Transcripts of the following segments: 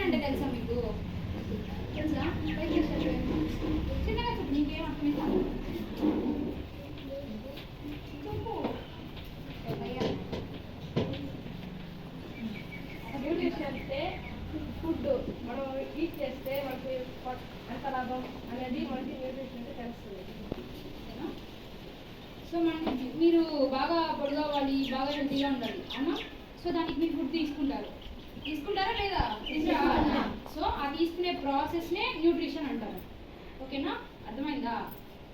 అంటే తెలుసా మీకు? తెలుసా? చిన్నగా చెప్పు, నీకేం అర్థం కాదు. చెప్పు. న్యూట్రిషన్ అంటే ఫుడ్ మనం ఈట్ చేస్తే మనకి ఎంత లాభం అనేది మనకి న్యూట్రిషన్ అంటే తెలుస్తుంది. సో మనకి మీరు బాగా పొడుగు అవ్వాలి, బాగా హెల్తీగా ఉండాలి అవునా? సో దానికి మీరు ఫుడ్ తీసుకుంటారా లేదా? సో ఆ తీసుకునే ప్రాసెస్నే న్యూట్రిషన్ అంటారు. ఓకేనా? అర్థమైందా?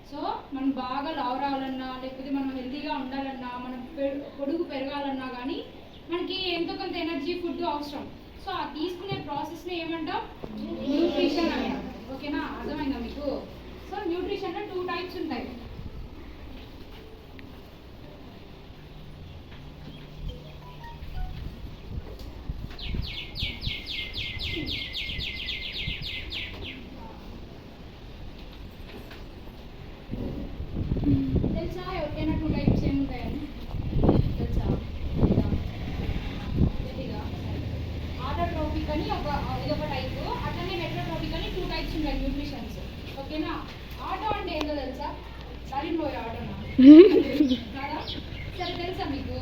సో మనం బాగా లావు రావాలన్నా, లేకపోతే మనం హెల్తీగా ఉండాలన్నా, మనం పొడుగు పెరగాలన్నా కానీ మనకి ఎంతో కొంత ఎనర్జీ ఫుడ్ అవసరం. సో ఆ తీసుకునే ప్రాసెస్ని ఏమంటాం? న్యూట్రిషన్ అంటాం. ఓకేనా? అర్థమైందా మీకు? సో న్యూట్రిషన్లో 2 టైప్స్ ఉంటాయి. తెలుసా ఎవరికైనా 2 టైప్స్ ఏముంటాయని? తెలుసా? ఆటోట్రోపిక్ అని ఇదొక టైపు, అట్లనే హెటరోట్రోపిక్ అని 2 టైప్స్ ఉంటాయి న్యూట్రిషన్స్. ఓకేనా? ఆటో అంటే ఏంటో తెలుసా? సరిపోయే ఆటోనా కాదా? సరే తెలుసా మీకు?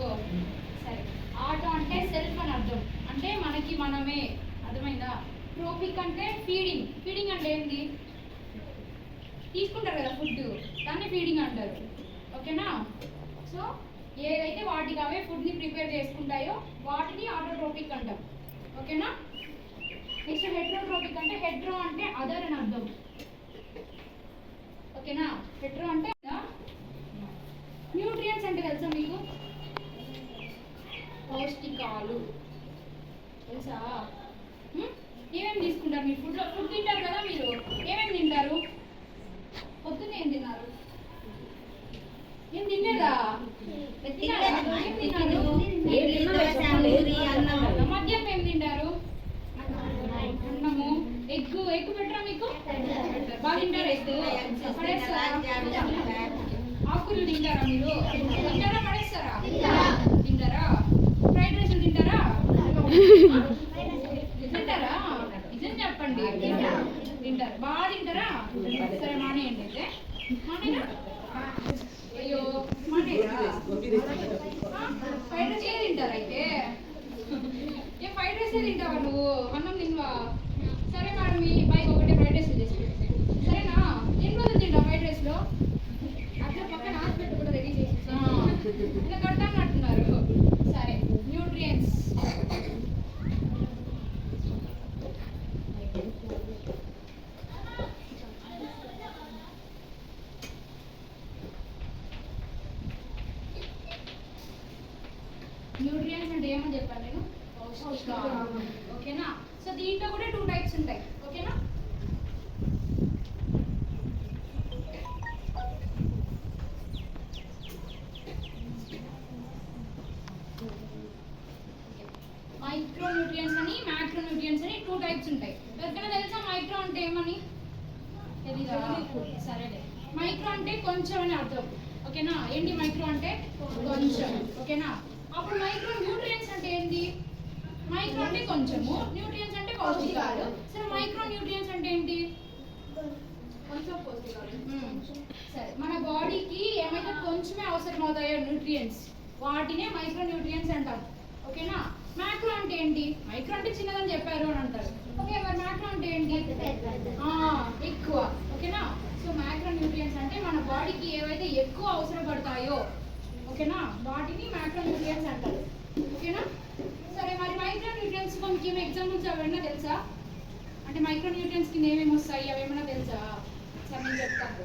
సరే, ఆటో అంటే సెల్ఫ్ అని అర్థం, అంటే మనకి మనమే. అర్థమైందా? ట్రోపిక్ అంటే ఫీడింగ్ అంటే ఏంటి? తీసుకుంటారు కదా ఫుడ్, దాన్ని ఫీడింగ్ అంటారు. ఓకేనా? సో ఏదైతే వాటికి అవే ఫుడ్ని ప్రిపేర్ చేసుకుంటాయో వాటిని ఆటోట్రోపిక్ అంటాం. ఓకేనా? నెక్స్ట్ హెట్రోట్రోపిక్ అంటే హెట్రో అంటే అదర్ అని అర్థం. ఓకేనా? హెట్రో అంటే న్యూట్రియంట్స్ అంటే తెలుసా మీకు? పౌష్టికాలు తెలుసా? ఏమేమి తీసుకుంటారు మీరు? ఫుడ్ తింటారు కదా మీరు, ఏమేమి తింటారు? పొద్దున్న ఏం తిన్నారు? ఏం తినలేదా? మధ్యాహ్నం ఏం తింటారు? అన్నము. ఎగ్ పెట్టరా మీకు? బాగా తింటారా ఎగ్? ఆకులు తింటారా మీరు? తింటారా పడేస్తారా? తింటారా? ఫ్రైడ్ రైస్ తింటారా? తింటారా? నిజం చెప్పండి. తింటారు, బాగా తింటారా? సరే మానేయండి అయితే. మానేనా? అయ్యో మానేరా? ఫ్రైడ్ రైస్ తింటారా అయితే? ఏ ఫ్రైడ్ రైస్ తింటావా నువ్వు? అన్నం తినవా? సరే మేడం, మీ బైక్ ఒకటి ఫ్రైడ్ రైస్ చేసి సరేనా? ఎన్ని రోజులు తింటావు ఫ్రైడ్ రైస్లో? అట్లా పక్కన హాస్పిటల్ కూడా రెడీ చేసి ఇలా కట్టాలని అంటున్నారు. సరే, న్యూట్రియంట్స్. న్యూట్రియంట్స్ అంటే ఏమని చెప్పాను నేను? పౌష్టికాలు. ఓకేనా? సో దీంట్లో కూడా 2 టైప్స్ ఉంటాయి. ఓకేనా? మైక్రో న్యూట్రియంట్స్ అని, మ్యాక్రో న్యూట్రియంట్స్ అని 2 టైప్స్ ఉంటాయి. ఎవరికైనా తెలుసా మైక్రో అంటే ఏమని? తెలీదా? సరేలే. మైక్రో అంటే కొంచెం అని అర్థం. ఓకేనా? ఏంటి మైక్రో అంటే? కొంచెం. ఓకేనా? అప్పుడు మైక్రో న్యూట్రియంట్స్ అంటే ఏంటి? మైక్రో అంటే కొంచెము, న్యూట్రియంట్స్ అంటే పౌష్టికాలు. సరే, మైక్రో న్యూట్రియంట్స్ అంటే ఏంటి? కొంచెం పౌష్టికాలు. సరే, మన బాడీకి ఏమైతే కొంచెమే అవసరం అవుతాయో న్యూట్రియంట్స్, వాటినే మైక్రో న్యూట్రియంట్స్ అంటాం. ఓకేనా? మ్యాక్రో అంటే ఏంటి? మైక్రో అంటే చిన్నదని చెప్పారు అని అంటారు. ఓకే, మరి మ్యాక్రో అంటే ఏంటి? ఎక్కువ. ఓకేనా? సో మ్యాక్రో న్యూట్రియంట్స్ అంటే మన బాడీకి ఏవైతే ఎక్కువ అవసరం పడతాయో, ఓకేనా, వాటిని మ్యాక్రో న్యూట్రియంట్స్ అంటారు. ఓకేనా? సరే, మరి మైక్రో న్యూట్రియంట్స్ మనకి ఏమి ఎగ్జాంపుల్స్ అవన్నీ తెలుసా? అంటే మైక్రో న్యూట్రియంట్స్ కింద ఏమేమి వస్తాయి అవేమన్నా తెలుసా? సరే, నేను చెప్తాను.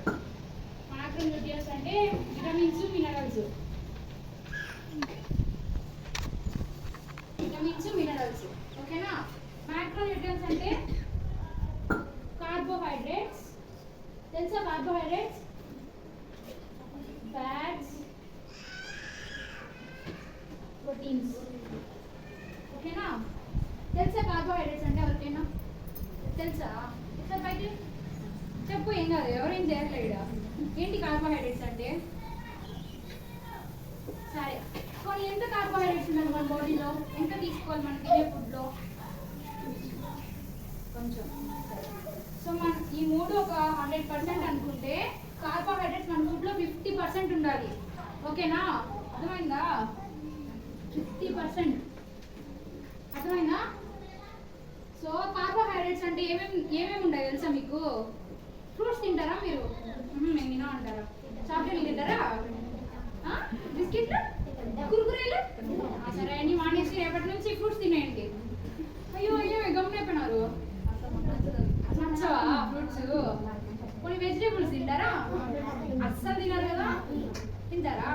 మైక్రో న్యూట్రియంట్స్ అంటే విటమిన్స్, మినరల్స్. ఓకేనా? మైక్రో న్యూట్రియంట్స్ అంటే కార్బోహైడ్రేట్స్. తెలుసా కార్బోహైడ్రేట్స్? Fats, proteins. ఓకేనా? తెలుసా కార్బోహైడ్రేట్స్ అంటే ఎవరికైనా? తెలుసా? సార్ బయట చెప్పు, ఏం కాదు, ఎవరేం చేయట్లేదా? ఏంటి కార్బోహైడ్రేట్స్ అంటే? సరే, కొన్ని ఎంత కార్బోహైడ్రేట్స్ ఉండాలి మన బాడీలో? ఎంత తీసుకోవాలి మన తినే ఫుడ్లో? కొంచెం. సో మన ఈ మూడు ఒక 100% అనుకుంటే కార్బోహైడ్రేట్స్ మన ఫుడ్లో 50% ఉండాలి. ఓకేనా? అర్థమైందా? 50% అర్థమైందా? సో కార్బోహైడ్రేట్స్ అంటే ఏమేమి ఉంటాయి తెలుసా మీకు? ఫ్రూట్స్ తింటారా మీరు? మేము తినా అంటారా? చాక్లెట్లు తింటారా? బిస్కెట్లు, కుర్కురేలు? సరే అండి, మానేసి రేపటి నుంచి ఫ్రూట్స్ తినేయండి. అయ్యో అయ్యో గమనైపోయినారు. నచ్చవా ఫ్రూట్స్? కొన్ని వెజిటేబుల్స్ తింటారా? అస్సలు తినరు కదా? తింటారా?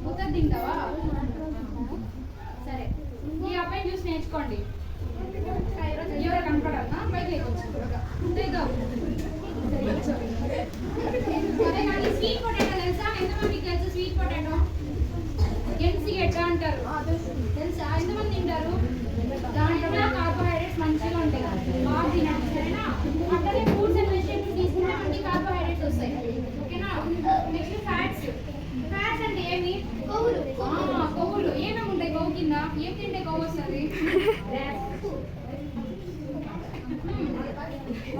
ముద్ద తింటావా? సరే, ఈ అబ్బాయిని చూసి నేర్చుకోండి. ఎవరు కనపడాలన్నా బయట అదే కానీ స్వీట్ పొటాటో తెలుసా? ఎంతమందికి తెలుసు స్వీట్ పొటాటో? గెంట్సిగడ్డ అంటారు తెలుసా? ఎంతమంది తింటారు? దాంట్లో కార్బోహైడ్రేట్స్ మంచిగా ఉంటాయి, బాగా తినండి. సరేనా? అట్లనే ఫ్రూట్స్ అండ్ వెజిటేబుల్స్ తీసుకుంటే మనకి కార్బోహైడ్రేట్స్ వస్తాయి. ఓకేనా? Next fats. ఫ్యాట్స్ అంటే ఏమి? కొవ్వులు. కొవ్వులు ఏమేమి ఉంటాయి కొవ్వు కింద? ఏం తింటే కొవ్వు వస్తుంది?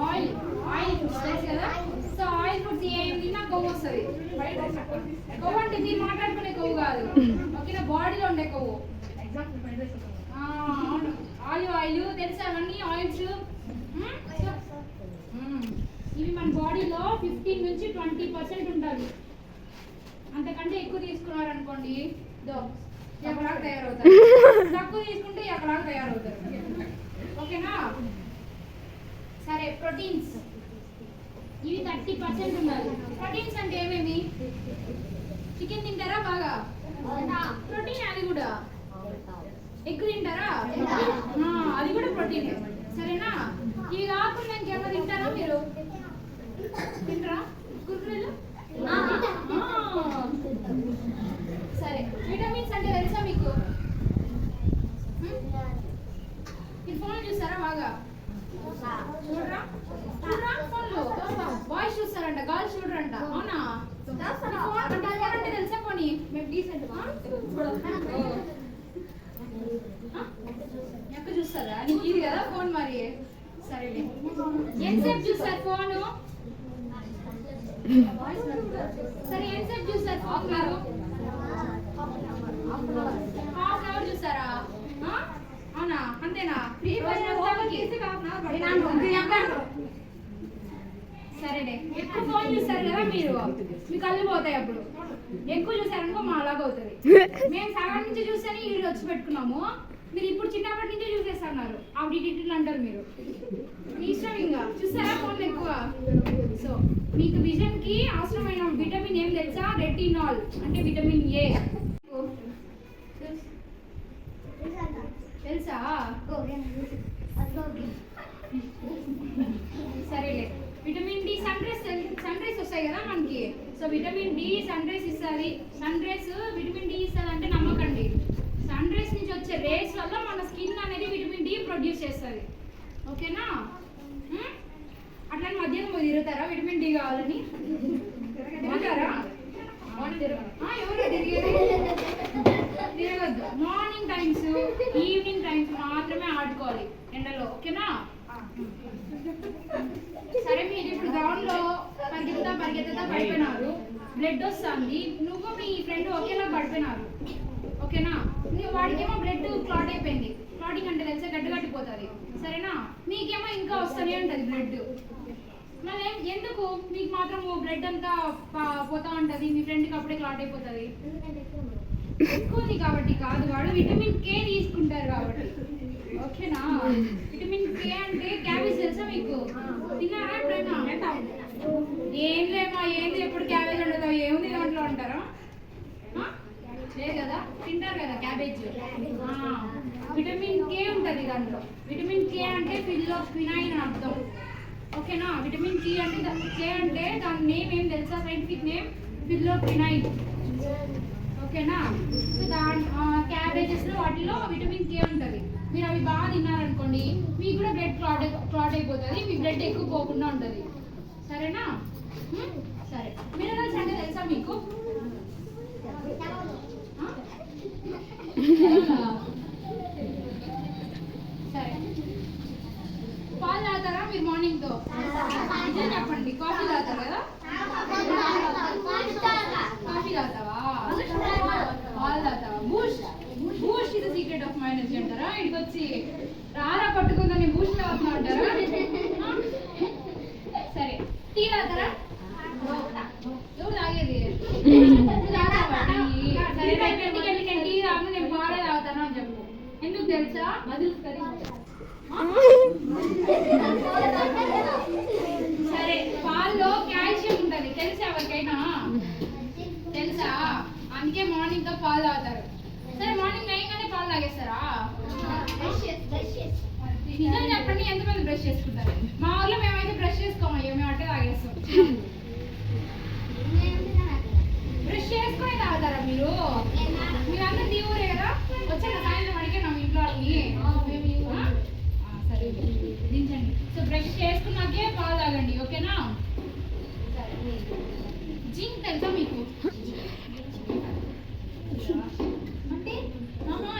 ఆయిల్. ఆయిల్ ఫుడ్స్ తెలుసు కదా? సో ఆయిల్ ఫుడ్స్ ఏం తిన్నా కొవ్వు వస్తుంది. కొవ్వు అంటే మీరు మాట్లాడుకునే కొవ్వు కాదు, ఓకేనా? బాడీలో ఉండే కొవ్వు. ఆయిల్ తెలుసా? అవన్నీ ఆయిల్స్ ఇవి మన బాడీలో 15 నుంచి 20% ఉండాలి. అంతకంటే ఎక్కువ తీసుకున్నారు అనుకోండి ఎక్కడాగా తయారవుతారు, తక్కువ తీసుకుంటే ఎక్కడాగా తయారవుతారు. ఓకేనా? సరే, ప్రోటీన్స్ ఇవి 30% ఉండాలి. ప్రోటీన్స్ అంటే ఏమేమి? చికెన్ తింటారా బాగా? ప్రోటీన్. అది కూడా ఎగ్ తింటారా? అది కూడా ప్రోటీన్. సరేనా? ఇవి కాకుండా ఇంకేమో తింటారా మీరు? తింటారా కుర్కురేలు? సరే, విటమిన్స్ అంటే తెలుసా మీకు? మీరు ఫోన్ చూస్తారా బాగా? చూడరా? చూడరా ఫోన్లో? బాయ్స్ చూస్తారంట, గర్ల్స్ చూడరంట. అవునా? అంటే తెలుసా? పోనీ మేము డీసెంట్ ఎక్కడ చూస్తారా? నీకు ఇది కదా ఫోన్ మరి. సరేలే, ఎంతసేపు చూస్తారు ఫోను? సరే, ఎంతసేపు చూస్తారు ఫోన్ మీరు? హాఫ్ అన్ అవర్ చూస్తారా? అవునా? అంతేనా? సరేలే, ఎక్కువ ఫోన్ చూస్తారు కదా మీరు, మీ కళ్ళు పోతాయి. అప్పుడు ఎక్కువ చూసారనుకో మా అలాగ అవుతుంది. మేము సగం నుంచి చూస్తేనే ఈడు వచ్చి పెట్టుకున్నాము, మీరు ఇప్పుడు చిన్నప్పటి నుంచే చూసేస్తున్నారు. అప్పుడు అంటారు మీరు. ఇష్టం ఇంకా చూస్తారా ఫోన్ ఎక్కువ? సో మీకు విజన్ కి అవసరమైన విటమిన్ ఏం తెలుసా? రెటినాల్ అంటే విటమిన్ ఏ. తెలుసా? సరేలే, విటమిన్ డి సన్ రైస్ వస్తాయి కదా మనకి. So vitamin D sun rays ఇస్తుంది. సన్ రైస్ విటమిన్ డి ఇస్తుంది అంటే నమ్మకండి. సన్ రైస్ నుంచి వచ్చే రేస్ వల్ల మన స్కిన్ అనేది విటమిన్ డి ప్రొడ్యూస్ చేస్తుంది. ఓకేనా? అట్లా మధ్యాహ్నం పోయి తిరుగుతారా విటమిన్ డి కావాలని? తిరుగుతారా? ఎవరు తిరిగేది? తిరగద్దు. మార్నింగ్ టైమ్స్, ఈవినింగ్ టైమ్స్ మాత్రమే ఆడుకోవాలి ఎండలో. ఓకేనా? సరే, మీరు ఇప్పుడు గ్రౌండ్ లో పరిగెత్తుతా పడిపోయినారు, బ్లడ్ వస్తుంది. నువ్వు మీ ఫ్రెండ్ ఒకేలా పడిపోయినారు. ఓకేనా? వాడికేమో బ్లడ్ క్లాట్ అయిపోయింది. క్లాటింగ్ అంటే తెలిసే గడ్డ కట్టిపోతుంది. సరేనా? మీకేమో ఇంకా వస్తూనే ఉంటుంది బ్లడ్. మళ్ళీ ఎందుకు మీకు మాత్రం బ్లడ్ అంతా పోతా ఉంటుంది, మీ ఫ్రెండ్కి అప్పుడే క్లాట్ అయిపోతుంది? ఎక్కువది కాబట్టి కాదు, వాడు విటమిన్ కే తీసుకుంటారు కాబట్టి. ఓకేనా? విటమిన్ కే అంటే క్యాబేజ్ తెలుసా మీకు? తిన్నారా ఎప్పుడైనా? ఏం లేమా, ఏంది ఎప్పుడు క్యాబేజ్ వండుతావు, ఏముంది దాంట్లో అంటారా? లేదు కదా, తింటారు కదా క్యాబేజ్. విటమిన్ కే ఉంటుంది దాంట్లో. విటమిన్ కే అంటే ఫినైన్ అని అర్థం. ఓకేనా? విటమిన్ కే అంటే దాని నేమ్ ఏం తెలుసా? సైంటిఫిక్ నేమ్ ఫినైన్. ఓకేనా? సో క్యాబేజెస్లో వాటిలో విటమిన్ కే ఉంటుంది. మీరు అవి బాగా తిన్నారనుకోండి, మీకు కూడా బ్లడ్ క్లాట్ అయిపోతుంది, మీ బ్లడ్ ఎక్కువ పోకుండా ఉంటుంది. సరేనా? సరే, మినరల్స్ అంటే తెలుసా మీకు? పాలు తాగుతారా మీరు మార్నింగ్ తో? నిజం చెప్పండి, కాఫీ తాగుతారు కదా? కాఫీ తాగుతావా? పాలు తాగుతావా? బూస్ట్ ఇది సీక్రెట్ ఆఫ్ మై ఎనర్జీ అంటారా? ఇక్కడికి వచ్చి రారా పట్టుకుందని బూస్ట్ తాగుతున్నా అంటారా? సరే, టీ తాగుతారా? ఎవరు తాగేది? సరే, ఇంటికి వెళ్ళి నేను టీ తాగు, నేను పాలే తాగుతాను అని చెప్పు. ఎందుకు తెలుసా? సరే, పాల్లో కాల్షియం ఉంటది తెలుసా ఎవరికైనా? తెలుసా? అందుకే మార్నింగ్ తో పాలు తాగుతారు. సరే, మార్నింగ్ లేయగానే పాలు తాగేస్తారా? నిజం చెప్పండి, ఎంతమంది బ్రష్ చేసుకుంటారు? మా ఊళ్ళో మేమైతే బ్రష్ చేసుకోమయ్యో, మేము అట్టే తాగేస్తాం. బ్రష్ చేసుకునే తాగుతారా మీరు? మీరంతా నీ ఊరే కదా? వచ్చాక సాయంత్రం అడిగాను మీ ఇంట్లో వాళ్ళని. సరే, దించండి. సో బ్రష్ చేసుకున్నాకే పాలు తాగండి, ఓకేనా? జింక్ తెలుసా మీకు? అంటే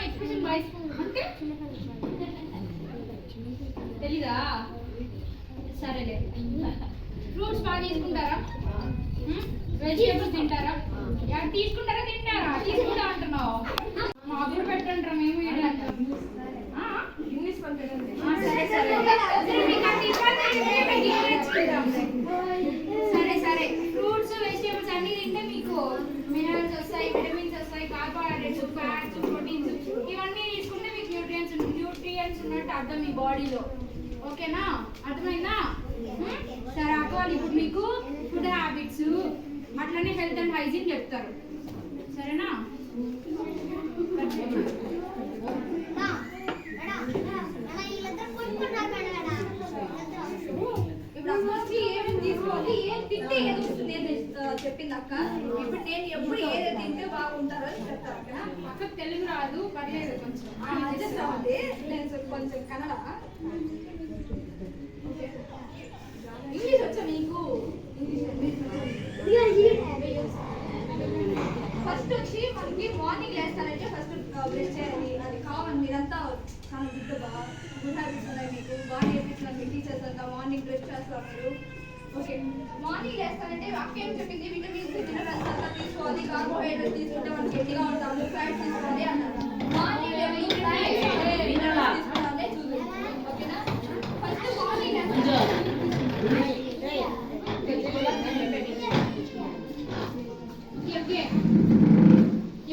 ఎక్స్ప్రెషన్ వాయిస్ అంటే తెలీదా? సరేలే. ఫ్రూట్స్ బాగా తీసుకుంటారా? వెజిటేబుల్స్ తింటారా? తీసుకుంటారా తింటారా? తీసుకుంటా అంటున్నావు. మాకు కూడా పెట్టంటారా? మేము ఇంగ్లీష్ పంపించండి. సరే, ఫ్రూట్స్ వెజిటేబుల్స్ అన్ని తింటే మీకు మినరల్స్ వస్తాయి, విటమిన్స్ వస్తాయి, కార్బోహైడ్రేట్స్, ఫ్యాట్స్, ప్రోటీన్స్ ఇవన్నీ తీసుకుంటే మీకు న్యూట్రియంట్స్ ఉన్నట్టు అర్థం మీ బాడీలో, ఓకేనా? అర్థమైందా? సరే అక్క వాళ్ళు ఇప్పుడు మీకు ఫుడ్ హ్యాబిట్స్ అట్లనే హెల్త్ అండ్ హైజీన్ చెప్తారు, సరేనా? ఇప్పుడు అమ్మకి ఏమేమి తీసుకోవాలి, ఏం తింటే ఏది వస్తుంది అని చెప్పింది అక్క. ఇప్పుడు నేను ఎప్పుడు ఏది తింటే బాగుంటారో అని చెప్తాను అక్క. అక్కకు తెలుగు రాదు, పర్లేదు కొంచెం అడ్జస్ట్ అవ్వండి. నేను కొంచెం కన్నడ, ఇంగ్లీష్ వచ్చా మీకు? ఫస్ట్ వచ్చి మనకి మార్నింగ్ లేస్తానంటే ఫస్ట్ బ్రష్ చేయాలి, అది కావాలి. మీరంతా చాలా గుడ్ హ్యాబిట్స్ ఉన్నాయి మీకు, బాగా నేర్పించినారు మీ టీచర్స్ అంతా. మార్నింగ్ బ్రష్ చేస్తారు మీరు, ఓకే? మార్నింగ్ లేస్తానంటే అక్క ఏం చెప్పింది, విటమిన్స్ మినరల్స్ అంతా తీసుకోవాలి, కార్బోహైడ్రేట్స్ తీసుకుంటే మనకి గట్టిగా ఉంటాము, ఫ్యాట్స్ తీసుకోవాలి అన్నారు. మార్నింగ్ తీసుకోవాలి, ఓకేనా? ఫస్ట్ మార్నింగ్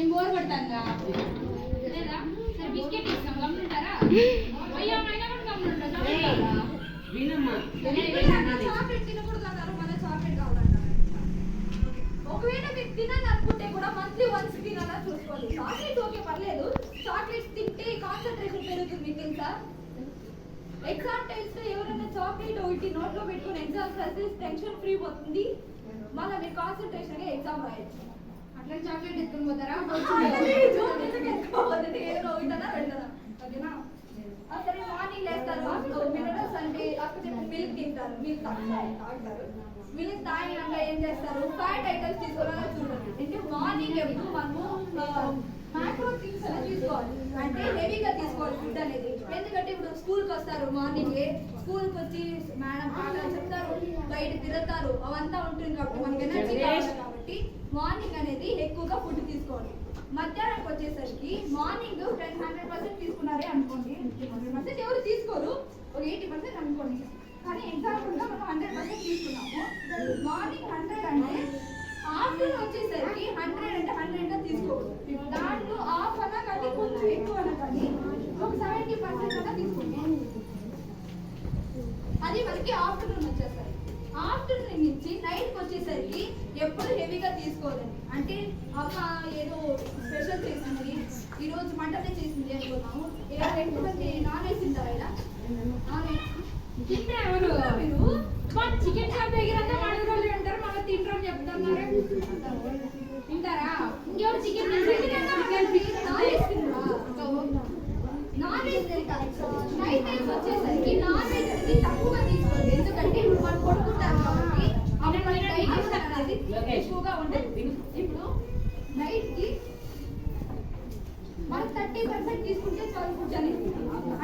ఏం బోర్ కొడతాందా లేదా? సరే బిస్కెట్ ఇస్తాం, గమ్ముంటారా? అయ్యో అయినా కూడా గమ్ముంటారా? చాక్లెట్ తినకూడదు అన్నారు, మళ్ళీ చాక్లెట్ కావాలన్నారు. ఒకవేళ మీరు తినాలి అనుకుంటే కూడా మంత్లీ వన్స్ తినాలా చూసుకోవాలి. చాక్లెట్ ఓకే పర్లేదు, చాక్లెట్ తింటే కాన్సన్ట్రేషన్ పెరుగుతుంది, మీకు తెలుసా? ఎగ్జామ్ టైమ్స్ లో ఎవరైనా చాక్లెట్ ఒకటి నోట్లో పెట్టుకుని ఎగ్జామ్స్ రాస్తే టెన్షన్ ఫ్రీ పోతుంది, మళ్ళీ మీరు కాన్సన్ట్రేషన్ గా ఎగ్జామ్ రాయొచ్చు. అట్లా చాక్లెట్ ఎత్తుకొని పోతారా? సరే, మార్నింగ్ లేస్తారు, మినరల్స్ అంటే అక్కడ మిల్క్ తింటారు, మిల్క్ తాగుతారు. మిల్క్ తాగినాక ఏం చేస్తారు, ఫ్యాట్ ఐటమ్స్ తీసుకోవాలని చూడండి. అంటే మార్నింగ్ ఎప్పుడు మనము మ్యాక్రో థింగ్స్ అనేది తీసుకోవాలి, అంటే హెవీగా తీసుకోవాలి ఫుడ్ అనేది. ఎందుకంటే ఇప్పుడు స్కూల్కి వస్తారు, మార్నింగే స్కూల్కి వచ్చి మేడం పాఠాలు చెప్తారు, బయట తిరుగుతారు, అవంతా ఉంటుంది కాబట్టి మనకి ఎనర్జీ కావాలి. కాబట్టి మార్నింగ్ అనేది ఎక్కువగా ఫుడ్ తీసుకోవాలి. మధ్యాహ్నానికి వచ్చేసరికి మార్నింగ్ 100% తీసుకున్నారే అనుకోండి, 100% ఎవరు తీసుకోరు, ఒక 80% అనుకోండి. కానీ ఎగ్జాంపుల్గా మనం 100% తీసుకున్నాము. మార్నింగ్ 100 అంటే ఆఫ్టర్నూన్ వచ్చేసరికి 100 అంటే 100 తీసుకోకూడదు. దాంట్లో హాఫ్ అన్నా కానీ కొంచెం ఎక్కువ అన్నా కానీ ఒక 70% అన్నా తీసుకోండి. అది మనకి ఆఫ్టర్నూన్ వచ్చేసరికి. ఆఫ్టర్నూన్ నుంచి నైట్కి వచ్చేసరికి ఎప్పుడు హెవీగా తీసుకోవాలండి. అంటే అమ్మ ఏదో స్పెషల్ చేసింది, ఈరోజు మటనే చేసింది అనుకున్నాము. ఎంతమంది నాన్ వెజ్ తింటారా? ఇలా నాన్ వెజ్ తింటే ఎవరు మీరు? చికెన్ షాప్ దగ్గర మన రోజులు ఉంటారు, మన తింటాం చెప్తున్నారు. తింటారా? ఇంకెవరు చికెన్ నాన్ వెజ్ తింటారా? నాన్ వెజ్ నైట్ టైమ్స్ వచ్చేసరికి నాన్ వెజ్ అనేది తక్కువగా తీసుకోండి. ఎందుకంటే ఇప్పుడు మనం కొడుకుంటాం కాబట్టి అప్పుడు మన డైజెషన్ అనేది ఎక్కువగా ఉంటుంది. ఇప్పుడు నైట్ కి మనం 30% తీసుకుంటే చాలు ఫుడ్ అనేది.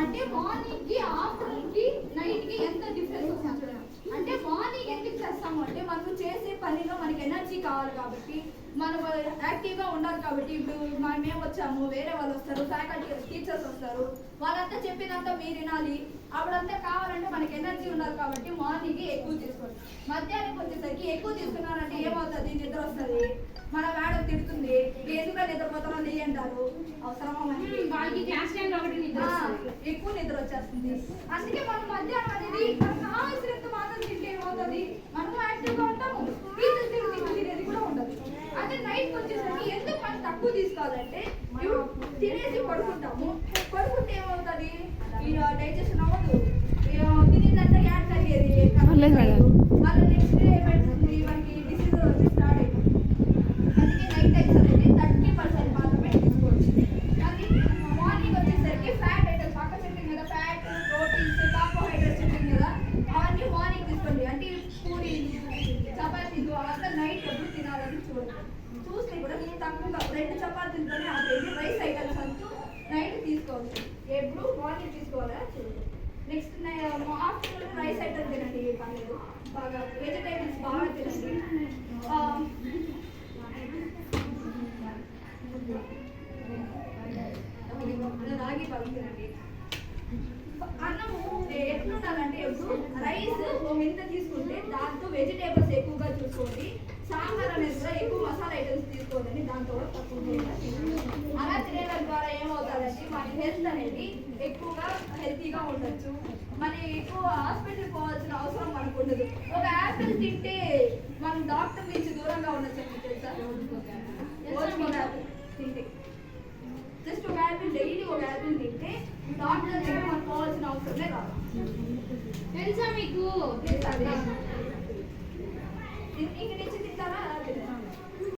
అంటే మార్నింగ్ కి, ఆఫ్టర్నూన్ కి, నైట్ కి ఎంత డిఫరెన్స్ వస్తుంది. అంటే మార్నింగ్ ఎందుకు చేస్తాము అంటే మనం చేసే పనిలో మనకి ఎనర్జీ కావాలి కాబట్టి, మనం యాక్టివ్గా ఉండాలి కాబట్టి. ఇప్పుడు మేము వచ్చాము, వేరే వాళ్ళు వస్తారు, ఫ్యాకల్టీ టీచర్స్ వస్తారు, వాళ్ళంతా చెప్పినంత మీరు వినాలి. అప్పుడంతా కావాలంటే మనకి ఎనర్జీ ఉండాలి కాబట్టి మార్నింగ్ ఎక్కువ తీసుకోండి. మధ్యాహ్నం వచ్చేసరికి ఎక్కువ తీసుకున్నారంటే ఏమవుతుంది, నిద్ర వస్తుంది, మన మేడం తిడుతుంది, ఎందుకు నిద్రపోతారో నెయ్యి అంటారు. అవసరమా మనకి? వాళ్ళకి క్లాస్ టైంలో ఒకటి నిద్ర ఎక్కువ నిద్ర వచ్చేస్తుంది. అందుకే మనం మధ్యాహ్నం అనేది మనకు కావాల్సినంత మాత్రం తింటే ఏమవుతుంది, మనం యాక్టివ్గా ఉంటాము, టీచర్స్ తినేది కూడా ఉండదు. అదే నైట్ వచ్చేసరికి ఎందుకు మనం తక్కువ తీసుకోవాలంటే, ఇప్పుడు తినేసి పడుకుంటాము, పడుకుంటే ఏమవుతుంది, డైజెషన్ అవ్వదు, తినేదంతా యాడ్ తగ్గేది, మళ్ళీ నెక్స్ట్ డే ఏమవుతుంది, మనకి డిసీజ్ వచ్చి స్టార్ట్ అయిపోతుంది. అందుకే నైట్ టైమ్స్ అనేది 30% మాత్రమే తీసుకోవచ్చు. అది మార్నింగ్ వచ్చేసరికి ఫ్యాట్ ఐటమ్స్ పక్క చెప్పింది కదా, ఫ్యాట్, ప్రోటీన్స్, కార్బోహైడ్రేట్స్ చెప్పింది కదా, అవన్నీ మార్నింగ్ తీసుకోండి. అంటే పూరి, చపాతీలు అవంతా నైట్ ఎప్పుడు తినాలని చూడండి. చూస్తే కూడా తక్కువగా 2 చపాతీలతోనే ఆపేది. రైస్ ఐటమ్స్ అంటూ నైట్ తీసుకోవచ్చు, ఎప్పుడు మార్నింగ్ తీసుకోవాలా చూడండి. నెక్స్ట్ ఆఫ్టర్నూన్ రైస్ ఐటమ్ తినండి, పర్లేదు, బాగా వెజిటేబుల్స్ బాగా తినండి. రాగి పళ్ళు తినండి. అన్నము ఎట్లుండాలంటే ఎప్పుడు రైస్ ఎంత తీసుకుంటే దాంతో వెజిటేబుల్స్ ఎక్కువగా చూసుకోండి. సాంబార్ అనేది కూడా ఎక్కువ మసాలా ఐటమ్స్ తీసుకోండి, దాంతో కూడా తక్కువ అలా తినడం ద్వారా ఏమవుతుందంటే మన హెల్త్ అనేది ఎక్కువగా హెల్తీగా ఉండొచ్చు. మన ఎక్కువ హాస్పిటల్ పోవాల్సిన అవసరం మనకు ఉండదు. ఒక యాపిల్ తింటే మనం డాక్టర్ నుంచి దూరంగా ఉండొచ్చు అని తెలుసా? తింటే జస్ట్ ఒక యాపిల్, డైలీ ఒక యాపిల్ తింటే డాక్టర్ దగ్గర మనం పోవాల్సిన అవసరమే రాదు. తెలుసా మీకు? ఇంక నుంచి